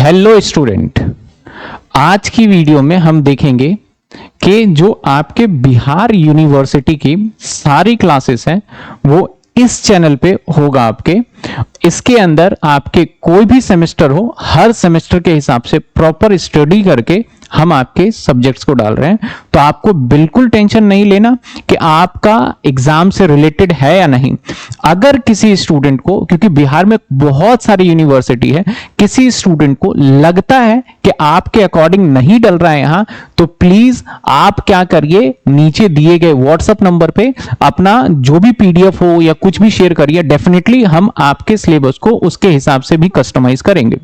Hello student, आज की video में हम देखेंगे कि जो आपके बिहार यूनिवर्सिटी की सारी क्लासेस हैं वो इस चैनल पे होगा आपके। इसके अंदर आपके कोई भी सेमेस्टर हो, हर सेमेस्टर के हिसाब से प्रॉपर स्टडी करके हम आपके सब्जेक्ट्स को डाल रहे हैं। तो आपको बिल्कुल टेंशन नहीं लेना कि आपका एग्जाम से रिलेटेड है या नहीं। अगर किसी स्टूडेंट को, क्योंकि बिहार में बहुत सारी यूनिवर्सिटी है, किसी स्टूडेंट को लगता है कि आपके अकॉर्डिंग नहीं डल रहा है यहां, तो प्लीज आप क्या करिए, नीचे दिए गए व्हाट्सएप नंबर पे अपना जो भी पीडीएफ हो या कुछ भी शेयर करिए। डेफिनेटली हम आपके सिलेबस को उसके हिसाब से भी कस्टमाइज करेंगे।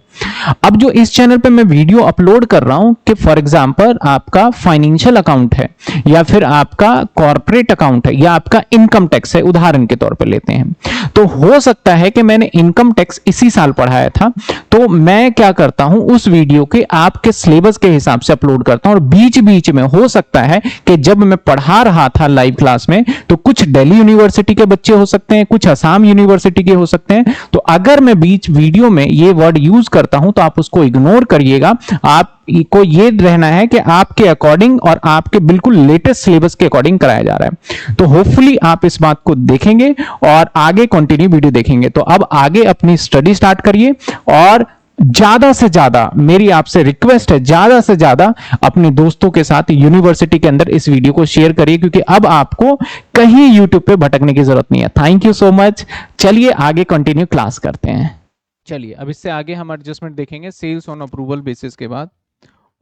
अब जो इस चैनल पे मैं वीडियो अपलोड कर रहा हूं कि फॉर एग्जांपल आपका फाइनेंशियल अकाउंट है या फिर आपका कॉर्पोरेट अकाउंट है या आपका इनकम टैक्स है, उदाहरण के तौर पे लेते हैं, तो हो सकता है कि मैंने इनकम टैक्स इसी साल पढ़ाया था, तो मैं क्या करता हूं, उस वीडियो के आपके सिलेबस के हिसाब से अपलोड करता हूं। और बीच बीच में हो सकता है कि जब मैं पढ़ा रहा था लाइव क्लास में, तो कुछ दिल्ली यूनिवर्सिटी के बच्चे हो सकते हैं, कुछ असम यूनिवर्सिटी के हो सकते हैं। तो अगर मैं बीच वीडियो में ये वर्ड यूज करता हूं तो आप उसको इग्नोर करिएगा। आपको ये रहना है कि आपके अकॉर्डिंग और आपके बिल्कुल लेटेस्ट सिलेबस के अकॉर्डिंग कराया जा रहा है। तो होपफुली आप इस बात को देखेंगे और आगे कंटिन्यू वीडियो देखेंगे। तो अब आगे अपनी स्टडी स्टार्ट करिए और ज्यादा से ज्यादा मेरी आपसे रिक्वेस्ट है, ज्यादा से ज्यादा अपने दोस्तों के साथ यूनिवर्सिटी के अंदर इस वीडियो को शेयर करिए, क्योंकि अब आपको कहीं यूट्यूब पे भटकने की जरूरत नहीं है। Thank you so much. चलिए आगे कंटिन्यू क्लास करते हैं। चलिए अब इससे आगे हम एडजस्टमेंट देखेंगे सेल्स ऑन अप्रूवल बेसिस के बाद,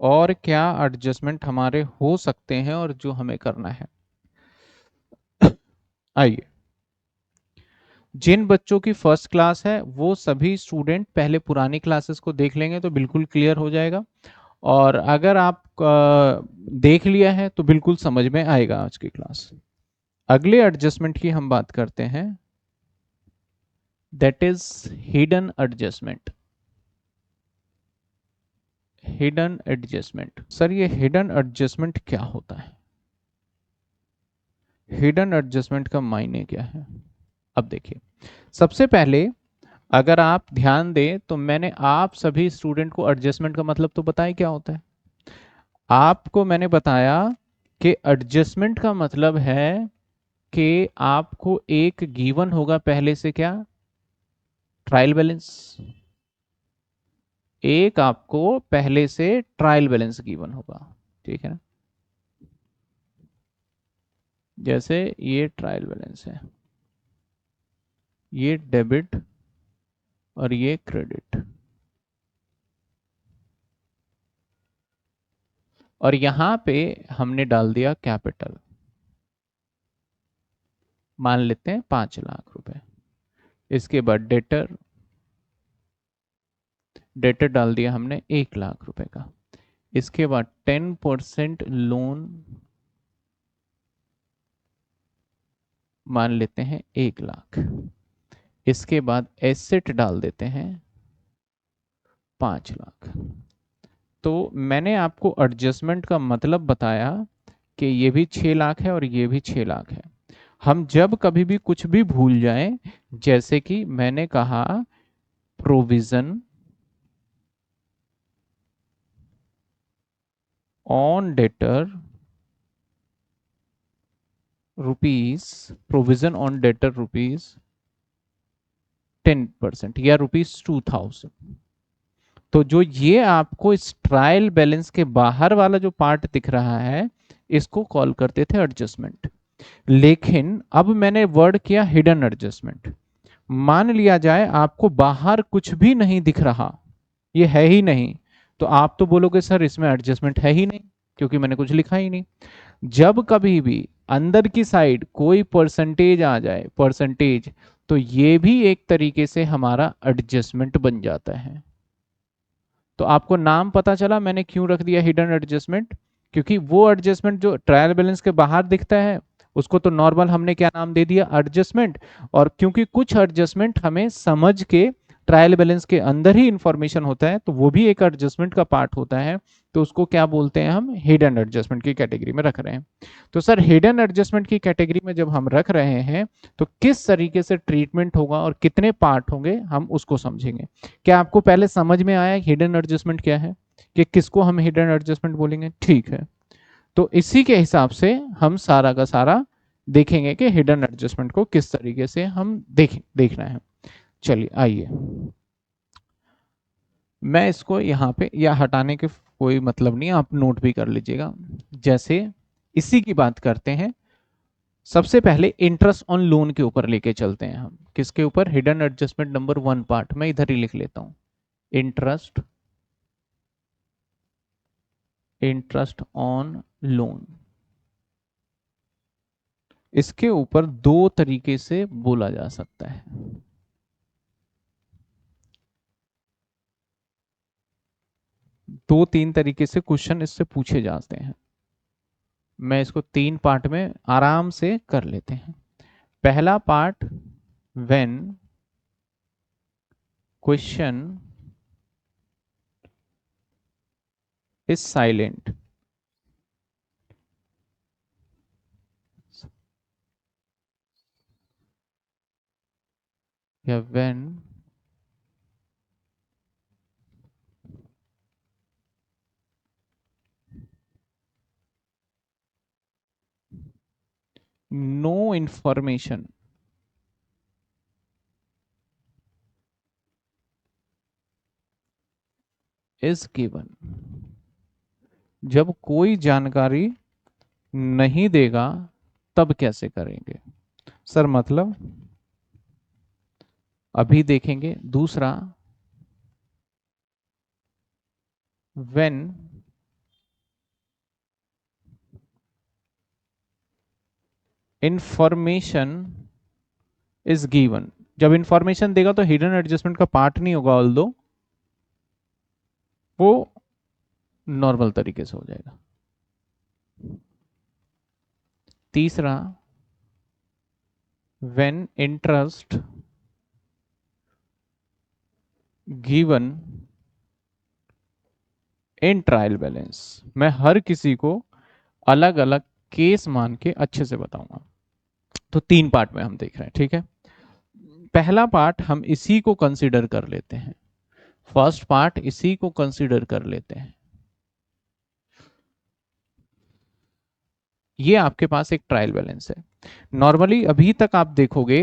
और क्या एडजस्टमेंट हमारे हो सकते हैं और जो हमें करना है। आइए, जिन बच्चों की फर्स्ट क्लास है वो सभी स्टूडेंट पहले पुरानी क्लासेस को देख लेंगे तो बिल्कुल क्लियर हो जाएगा, और अगर आप देख लिया है तो बिल्कुल समझ में आएगा आज की क्लास। अगले एडजस्टमेंट की हम बात करते हैं, that is hidden adjustment. Hidden adjustment, sir ये हिडन एडजस्टमेंट क्या होता है? हिडन एडजस्टमेंट का मायने क्या है? अब देखिए, सबसे पहले अगर आप ध्यान दें तो मैंने आप सभी स्टूडेंट को एडजस्टमेंट का मतलब तो बताया क्या होता है। आपको मैंने बताया कि एडजस्टमेंट का मतलब है कि आपको एक गिवन होगा पहले से, क्या? Trial balance. एक आपको पहले से ट्रायल बैलेंस गिवन होगा, ठीक है ना? जैसे ये ट्रायल बैलेंस है, ये डेबिट और ये क्रेडिट, और यहां पे हमने डाल दिया कैपिटल, मान लेते हैं 5 लाख रुपए। इसके बाद डेटर, डेटर डाल दिया हमने 1 लाख रुपए का। इसके बाद 10% लोन, मान लेते हैं 1 लाख। इसके बाद एसेट डाल देते हैं 5 लाख। तो मैंने आपको एडजस्टमेंट का मतलब बताया कि ये भी 6 लाख है और ये भी 6 लाख है। हम जब कभी भी कुछ भी भूल जाएं, जैसे कि मैंने कहा provision on debtor rupees, provision on debtor rupees 10% या रुपीज 2000, तो जो ये आपको इस ट्रायल बैलेंस के बाहर वाला जो पार्ट दिख रहा है, इसको कॉल करते थे एडजस्टमेंट। लेकिन अब मैंने वर्ड किया हिडन एडजस्टमेंट। मान लिया जाए आपको बाहर कुछ भी नहीं दिख रहा, ये है ही नहीं, तो आप तो बोलोगे सर इसमें एडजस्टमेंट है ही नहीं, क्योंकि मैंने कुछ लिखा ही नहीं। जब कभी भी अंदर की साइड कोई परसेंटेज आ जाए, परसेंटेज, तो ये भी एक तरीके से हमारा एडजस्टमेंट बन जाता है। तो आपको नाम पता चला मैंने क्यों रख दिया हिडन एडजस्टमेंट, क्योंकि वो एडजस्टमेंट जो ट्रायल बैलेंस के बाहर दिखता है उसको तो नॉर्मल हमने क्या नाम दे दिया, एडजस्टमेंट। और क्योंकि कुछ एडजस्टमेंट हमें समझ के ट्रायल बैलेंस के अंदर ही इंफॉर्मेशन होता है, तो वो भी एक एडजस्टमेंट का पार्ट होता है, तो उसको क्या बोलते हैं, हम हिडन एडजस्टमेंट की कैटेगरी में रख रहे हैं। तो सर हिडन एडजस्टमेंट की कैटेगरी में जब हम रख रहे हैं तो किस तरीके से ट्रीटमेंट होगा और कितने पार्ट होंगे हम उसको समझेंगे। क्या आपको पहले समझ में आया हिडन एडजस्टमेंट क्या है, कि किसको हम हिडन एडजस्टमेंट बोलेंगे? ठीक है, तो इसी के हिसाब से हम सारा का सारा देखेंगे कि हिडन एडजस्टमेंट को किस तरीके से हम देखना है। चलिए आइए, मैं इसको यहाँ पे या हटाने के कोई मतलब नहीं, आप नोट भी कर लीजिएगा। जैसे इसी की बात करते हैं, सबसे पहले इंटरेस्ट ऑन लोन के ऊपर लेके चलते हैं हम। किसके ऊपर? हिडन एडजस्टमेंट नंबर 1 पार्ट, मैं इधर ही लिख लेता हूं, इंटरेस्ट ऑन लोन। इसके ऊपर दो तरीके से बोला जा सकता है। दो तीन तरीके से क्वेश्चन इससे पूछे जाते हैं। मैं इसको 3 पार्ट में आराम से कर लेते हैं। पहला part, when question is silent, या when no information is given. जब कोई जानकारी नहीं देगा तब कैसे करेंगे सर? मतलब अभी देखेंगे। दूसरा, व्हेन इंफॉर्मेशन इज गिवन। जब इंफॉर्मेशन देगा तो हिडन एडजस्टमेंट का पार्ट नहीं होगा, ऑल्दो वो नॉर्मल तरीके से हो जाएगा। तीसरा, when interest given in trial balance. मैं हर किसी को अलग अलग केस मान के अच्छे से बताऊंगा। तो 3 पार्ट में हम देख रहे हैं, ठीक है। पहला पार्ट हम इसी को कंसीडर कर लेते हैं, फर्स्ट पार्ट इसी को कंसीडर कर लेते हैं। ये आपके पास एक ट्रायल बैलेंस है। नॉर्मली अभी तक आप देखोगे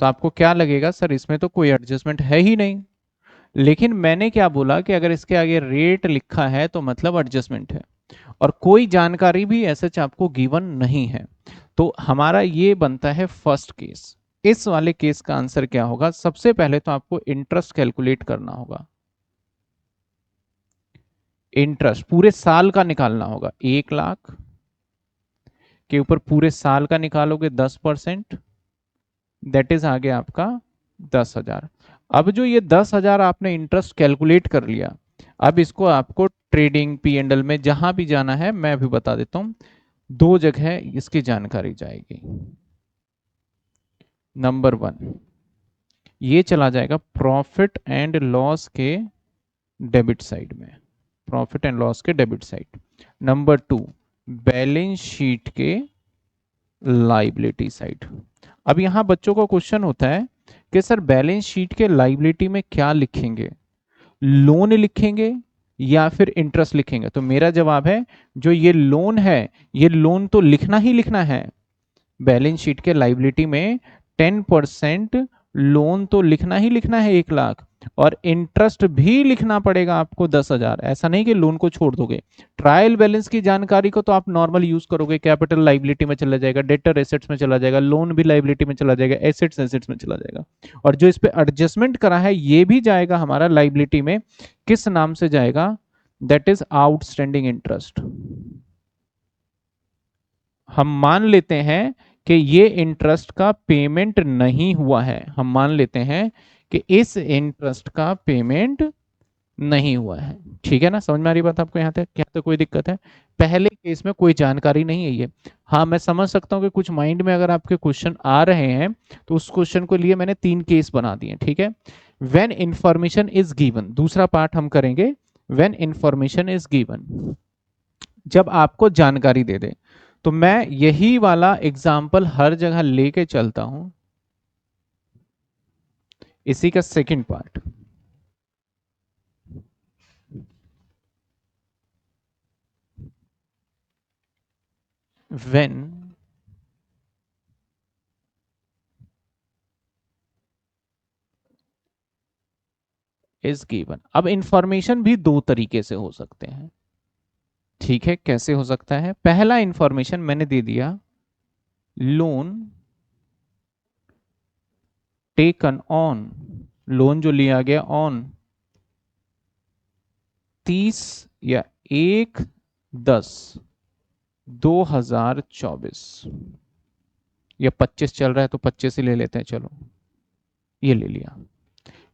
तो आपको क्या लगेगा, सर इसमें तो कोई एडजस्टमेंट है ही नहीं। लेकिन मैंने क्या बोला कि अगर इसके आगे रेट लिखा है तो मतलब एडजस्टमेंट है, और कोई जानकारी भी ऐसे आपको गिवन नहीं है। तो हमारा ये बनता है फर्स्ट केस। इस वाले केस का आंसर क्या होगा? सबसे पहले तो आपको इंटरेस्ट कैलकुलेट करना होगा। इंटरेस्ट पूरे साल का निकालना होगा। 1 लाख के ऊपर पूरे साल का निकालोगे 10%, दैट इज आ गया आपका 10,000। अब जो ये 10,000 आपने इंटरेस्ट कैलकुलेट कर लिया, अब इसको आपको ट्रेडिंग पी एंड एल में जहां भी जाना है, मैं अभी बता देता हूं, 2 जगह इसकी जानकारी जाएगी। नंबर 1, ये चला जाएगा प्रॉफिट एंड लॉस के डेबिट साइड में, प्रॉफिट एंड लॉस के debit side. Number 2, balance sheet के लाइबिलिटी साइड। अब यहां बच्चों को क्वेश्चन होता है कि सर बैलेंस शीट के लाइबिलिटी में क्या लिखेंगे, लोन लिखेंगे या फिर इंटरेस्ट लिखेंगे? तो मेरा जवाब है, जो ये लोन है, ये लोन तो लिखना ही लिखना है। बैलेंस शीट के लाइबिलिटी में 10% लोन तो लिखना ही लिखना है 1 लाख, और इंटरेस्ट भी लिखना पड़ेगा आपको 10,000। ऐसा नहीं कि लोन को छोड़ दोगे। ट्रायल बैलेंस की जानकारी को तो आप नॉर्मल यूज करोगे, कैपिटल लाइबिलिटी में चला जाएगा, डेटर एसेट्स में चला जाएगा, लोन भी लाइबिलिटी में चला जाएगा, एसेट्स एसेट्स में चला जाएगा। और जो इस पे एडजस्टमेंट करा है ये भी जाएगा हमारा लाइबिलिटी में। किस नाम से जाएगा? That is outstanding interest. हम मान लेते हैं कि ये इंटरेस्ट का पेमेंट नहीं हुआ है, हम मान लेते हैं कि इस इंटरेस्ट का पेमेंट नहीं हुआ है। ठीक है ना, समझ में आ रही बात आपको? यहाँ तक क्या तो कोई दिक्कत है? पहले केस में कोई जानकारी नहीं है ये। हाँ, मैं समझ सकता हूँ कि कुछ माइंड में अगर आपके क्वेश्चन आ रहे हैं तो उस क्वेश्चन को लिए मैंने 3 केस बना दिए। ठीक है, व्हेन इंफॉर्मेशन इज गिवन, दूसरा पार्ट हम करेंगे व्हेन इंफॉर्मेशन इज गिवन, जब आपको जानकारी दे दे। तो मैं यही वाला एग्जाम्पल हर जगह लेके चलता हूं, इसी का second part. When is given, अब इंफॉर्मेशन भी दो तरीके से हो सकते हैं, ठीक है। कैसे हो सकता है? पहला इंफॉर्मेशन मैंने दे दिया, लोन टेकन ऑन, लोन जो लिया गया ऑन 30 या 1/10/2024, या 25 चल रहा है तो 25 ही ले लेते हैं, चलो ये ले लिया।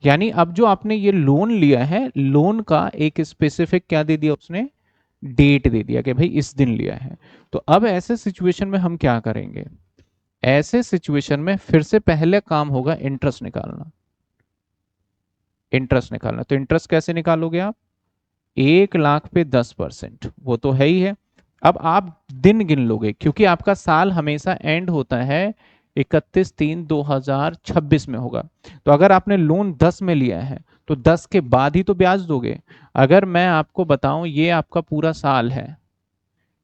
यानी अब जो आपने ये लोन लिया है, लोन का एक स्पेसिफिक क्या दे दिया उसने, डेट दे दिया कि भाई इस दिन लिया है। तो अब ऐसे सिचुएशन में हम क्या करेंगे, ऐसे सिचुएशन में फिर से पहले काम होगा इंटरेस्ट निकालना। इंटरेस्ट निकालना, तो इंटरेस्ट कैसे निकालोगे आप? 1 लाख पे 10%, वो तो है ही है। अब आप दिन गिन लोगे, क्योंकि आपका साल हमेशा एंड होता है 31/3/2026 में होगा। तो अगर आपने लोन 10 में लिया है तो 10 के बाद ही तो ब्याज दोगे। अगर मैं आपको बताऊं, ये आपका पूरा साल है,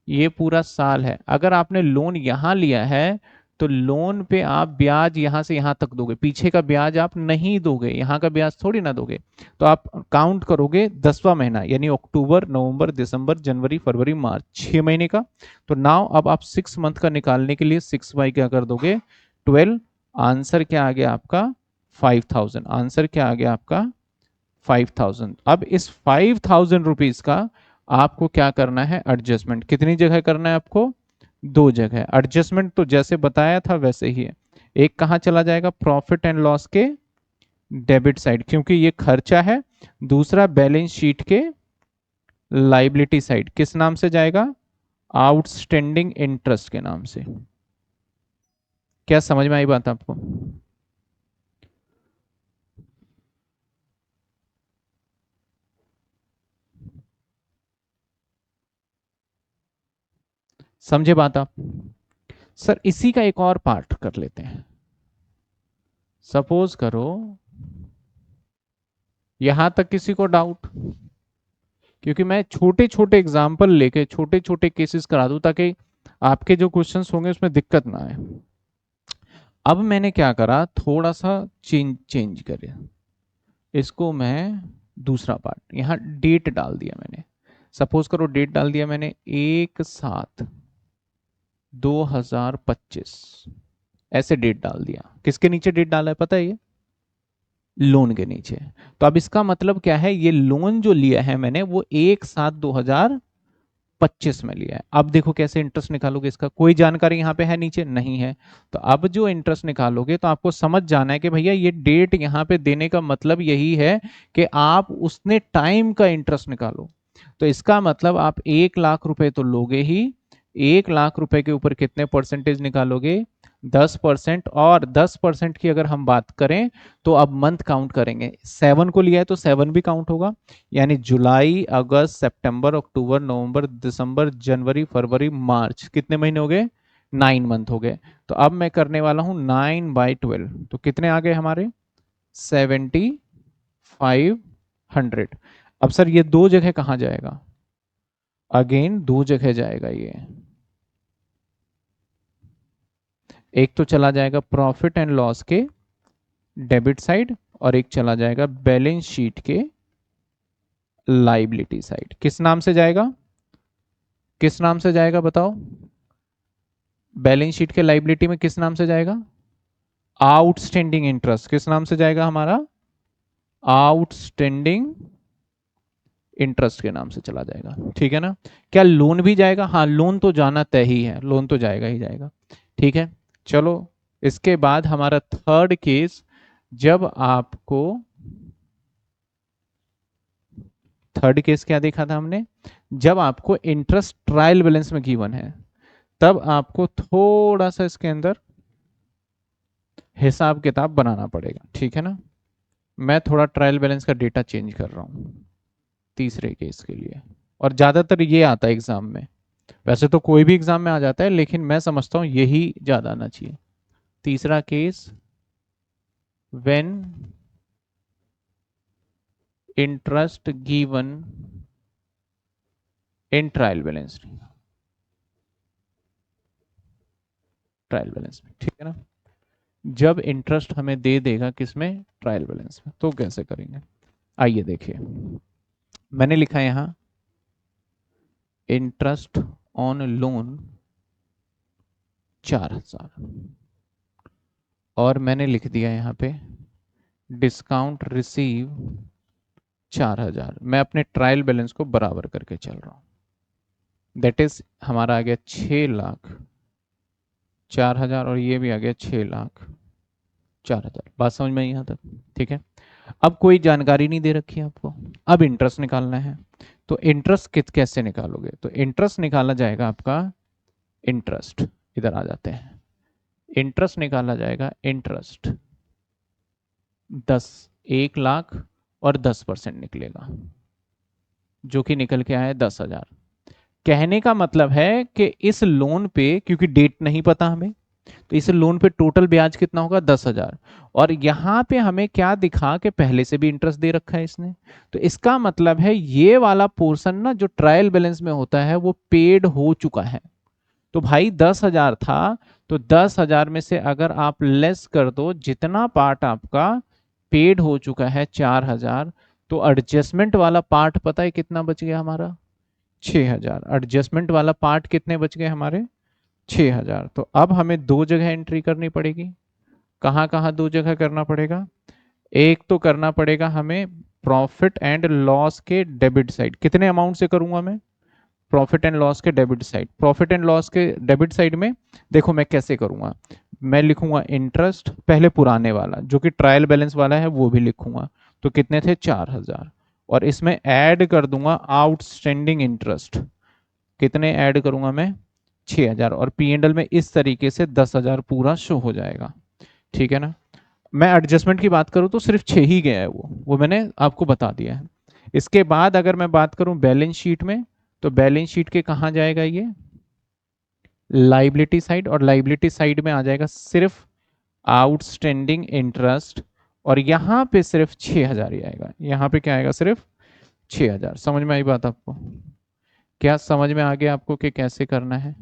ये पूरा साल है, अगर आपने लोन यहां लिया है तो लोन पे आप ब्याज यहां से यहां तक दोगे, पीछे का ब्याज आप नहीं दोगे, यहां का ब्याज थोड़ी ना दोगे। तो आप काउंट करोगे 10वां महीना, यानी अक्टूबर नवंबर दिसंबर जनवरी फरवरी मार्च, 6 महीने का। तो नाउ अब आप 6 मंथ का निकालने के लिए 6 बाई क्या कर दोगे, 12। आंसर क्या आ गया आपका 5000, आंसर क्या आ गया आपका 5000। अब इस 5000 रुपीज का आपको क्या करना है, एडजस्टमेंट कितनी जगह करना है आपको, 2 जगह। एडजस्टमेंट तो जैसे बताया था वैसे ही है। एक कहां चला जाएगा, प्रॉफिट एंड लॉस के डेबिट साइड, क्योंकि ये खर्चा है। दूसरा बैलेंस शीट के लाइबिलिटी साइड, किस नाम से जाएगा, आउटस्टैंडिंग इंटरेस्ट के नाम से। क्या समझ में आई बात आपको? समझे बात आप? सर इसी का एक और पार्ट कर लेते हैं। सपोज करो, यहां तक किसी को डाउट? क्योंकि मैं छोटे छोटे एग्जाम्पल लेके छोटे छोटे केसेस करा दूं ताकि आपके जो क्वेश्चंस होंगे उसमें दिक्कत ना आए। अब मैंने क्या करा, थोड़ा सा चेंज चेंज करे इसको, मैं दूसरा पार्ट यहाँ डेट डाल दिया मैंने। सपोज करो डेट डाल दिया मैंने 1/7/2025, ऐसे डेट डाल दिया। किसके नीचे डेट डाला है पता है, ये लोन के नीचे। तो अब इसका मतलब क्या है, ये लोन जो लिया है मैंने वो 1/7/2025 में लिया है। अब देखो कैसे इंटरेस्ट निकालोगे, इसका कोई जानकारी यहाँ पे है नीचे नहीं है। तो अब जो इंटरेस्ट निकालोगे तो आपको समझ जाना है कि भैया ये डेट यहाँ पे देने का मतलब यही है कि आप उसने टाइम का इंटरेस्ट निकालो। तो इसका मतलब आप 1 लाख रुपए तो लोगे ही, 1 लाख रुपए के ऊपर कितने परसेंटेज निकालोगे, 10%। और 10% की अगर हम बात करें तो अब मंथ काउंट करेंगे, 7 को लिया है तो 7 भी काउंट होगा। यानी जुलाई अगस्त सितंबर अक्टूबर नवंबर दिसंबर जनवरी फरवरी मार्च, कितने महीने हो गए, 9 मंथ हो गए। तो अब मैं करने वाला हूं 9/12, तो कितने आ गए हमारे, 7500। अब सर ये दो जगह कहां जाएगा, अगेन दो जगह जाएगा ये। एक तो चला जाएगा प्रॉफिट एंड लॉस के डेबिट साइड, और एक चला जाएगा बैलेंस शीट के लाइबिलिटी साइड। किस नाम से जाएगा, किस नाम से जाएगा बताओ, बैलेंस शीट के लाइबिलिटी में किस नाम से जाएगा, आउटस्टैंडिंग इंटरेस्ट। किस नाम से जाएगा हमारा, आउटस्टैंडिंग इंटरेस्ट के नाम से चला जाएगा, ठीक है ना। क्या लोन भी जाएगा, हाँ लोन तो जाना तय ही है, लोन तो जाएगा ही जाएगा, ठीक है। चलो इसके बाद हमारा थर्ड केस, जब आपको, थर्ड केस क्या देखा था हमने, जब आपको इंटरेस्ट ट्रायल बैलेंस में गिवन है, तब आपको थोड़ा सा इसके अंदर हिसाब किताब बनाना पड़ेगा, ठीक है ना। मैं थोड़ा ट्रायल बैलेंस का डेटा चेंज कर रहा हूँ तीसरे केस के लिए, और ज़्यादातर ये आता है एग्जाम में। वैसे तो कोई भी एग्जाम में आ जाता है, लेकिन मैं समझता हूँ यही ज़्यादा आना चाहिए। तीसरा case, when interest given in trial balance, trial balance में, ठीक है ना। जब इंटरेस्ट हमें दे देगा किसमें, ट्रायल बैलेंस में, तो कैसे करेंगे, आइए देखिए। मैंने लिखा है यहां इंटरेस्ट ऑन लोन 4000, और मैंने लिख दिया यहां पे डिस्काउंट रिसीव 4000। मैं अपने ट्रायल बैलेंस को बराबर करके चल रहा हूं, दैट इज हमारा आ गया 6,00,000 4,000, और ये भी आ गया 6,04,000। बात समझ में आई यहां तक, ठीक है। अब कोई जानकारी नहीं दे रखी है आपको, अब इंटरेस्ट निकालना है। तो इंटरेस्ट कैसे निकालोगे, तो इंटरेस्ट निकाला जाएगा आपका, इंटरेस्ट इधर आ जाते हैं, इंटरेस्ट निकाला जाएगा, इंटरेस्ट 1,00,000 और 10% निकलेगा, जो कि निकल के आया 10,000। कहने का मतलब है कि इस लोन पे, क्योंकि डेट नहीं पता हमें, तो इस लोन पे टोटल ब्याज कितना होगा, 10,000। और यहां पे हमें क्या दिखा कि पहले से भी इंटरेस्ट दे रखा है इसने, तो इसका मतलब है ये वाला पोर्शन ना जो ट्रायल बैलेंस में होता है वो पेड हो चुका है। तो भाई 10,000 था, तो 10,000 में से अगर आप लेस कर दो जितना पार्ट आपका पेड हो चुका है 4,000, तो एडजस्टमेंट वाला पार्ट पता है कितना बच गया हमारा, 6,000। एडजस्टमेंट वाला पार्ट कितने बच गए हमारे, 6,000। तो अब हमें दो जगह एंट्री करनी पड़ेगी। कहाँ कहाँ दो जगह करना पड़ेगा, एक तो करना पड़ेगा हमें प्रॉफिट एंड लॉस के डेबिट साइड। कितने अमाउंट से करूंगा मैं, प्रॉफिट एंड लॉस के debit side. Profit and loss के डेबिट साइड में देखो मैं कैसे करूंगा, मैं लिखूंगा इंटरेस्ट पहले पुराने वाला जो कि ट्रायल बैलेंस वाला है वो भी लिखूंगा, तो कितने थे 4,000, और इसमें ऐड कर दूंगा आउटस्टैंडिंग इंटरेस्ट, कितने ऐड करूंगा मैं, 6,000, और पी एंड एल में इस तरीके से 10,000 पूरा शो हो जाएगा, ठीक है ना। मैं एडजस्टमेंट की बात करूं तो सिर्फ 6 ही गया है, वो मैंने आपको बता दिया है। इसके बाद अगर मैं बात करूं बैलेंस शीट में, तो बैलेंस शीट के कहां जाएगा ये, लाइबिलिटी साइड, और लाइबिलिटी साइड में आ जाएगा सिर्फ आउटस्टैंडिंग इंटरेस्ट, और यहां पे सिर्फ 6,000 ही आएगा। यहां पे क्या आएगा, सिर्फ 6,000। समझ में आई बात आपको, क्या समझ में आ गया आपको कि कैसे करना है,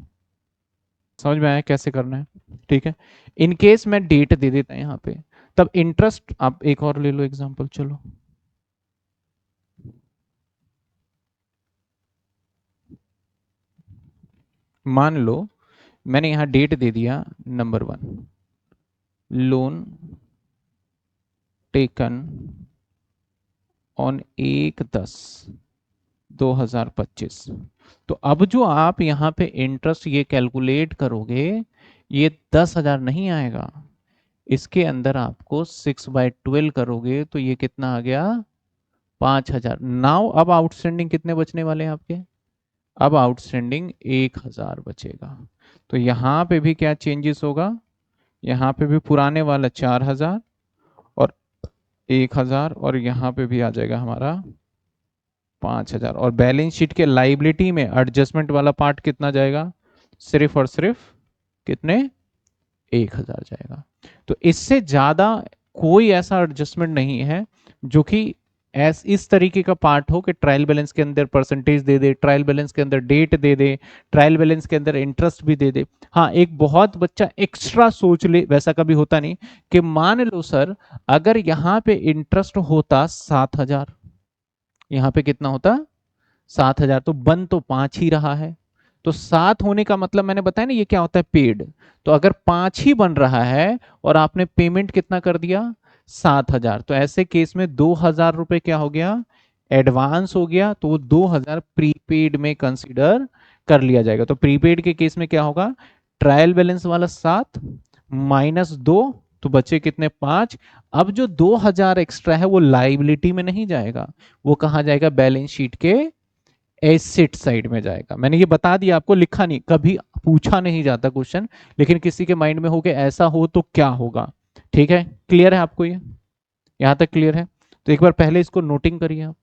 समझ में आया कैसे करना है, ठीक है। इन केस मैं डेट दे देता है यहाँ पे, तब इंटरेस्ट, आप एक और ले लो एग्जांपल, चलो मान लो मैंने यहाँ डेट दे दिया नंबर 1, लोन टेकन ऑन 1/10/2025। तो अब जो आप यहाँ पे इंटरेस्ट ये कैलकुलेट करोगे, ये 10,000 नहीं आएगा, इसके अंदर आपको 6/12 करोगे तो ये कितना आ गया, 5,000। नाउ अब आउटस्टैंडिंग कितने बचने वाले हैं आपके, अब आउटस्टैंडिंग 1,000 बचेगा। तो यहाँ पे भी क्या चेंजेस होगा, यहाँ पे भी पुराने वाला 4,000 और 1,000, और यहाँ पे भी आ जाएगा हमारा 5,000। और बैलेंस शीट के लाइबिलिटी में एडजस्टमेंट वाला पार्ट कितना जाएगा, सिर्फ और सिर्फ कितने, 1,000 जाएगा। तो इससे ज्यादा कोई ऐसा एडजस्टमेंट नहीं है जो कि इस तरीके का पार्ट हो कि ट्रायल बैलेंस के अंदर परसेंटेज दे दे, ट्रायल बैलेंस के अंदर डेट दे दे, ट्रायल बैलेंस के अंदर इंटरेस्ट भी दे दे। हाँ, एक बहुत बच्चा एक्स्ट्रा सोच ले, वैसा कभी होता नहीं, कि मान लो सर अगर यहाँ पे इंटरेस्ट होता 7,000, यहाँ पे कितना होता 7,000, तो बन तो 5 ही रहा है। तो 7 होने का मतलब मैंने बताया ना ये क्या होता है, पेड। तो अगर 5 ही बन रहा है और आपने पेमेंट कितना कर दिया, 7,000, तो ऐसे केस में 2,000 रुपए क्या हो गया, एडवांस हो गया, तो वो 2,000 प्रीपेड में कंसीडर कर लिया जाएगा। तो प्रीपेड के केस में क्या होगा, ट्रायल बैलेंस वाला 7 -2, तो बचे कितने, 5। अब जो 2,000 एक्स्ट्रा है वो लाइबिलिटी में नहीं जाएगा, वो कहां जाएगा, बैलेंस शीट के एसेट साइड में जाएगा। मैंने ये बता दिया आपको, लिखा नहीं, कभी पूछा नहीं जाता क्वेश्चन, लेकिन किसी के माइंड में हो कि ऐसा हो तो क्या होगा, ठीक है। क्लियर है आपको ये, यहां तक क्लियर है? तो एक बार पहले इसको नोटिंग करिए आप।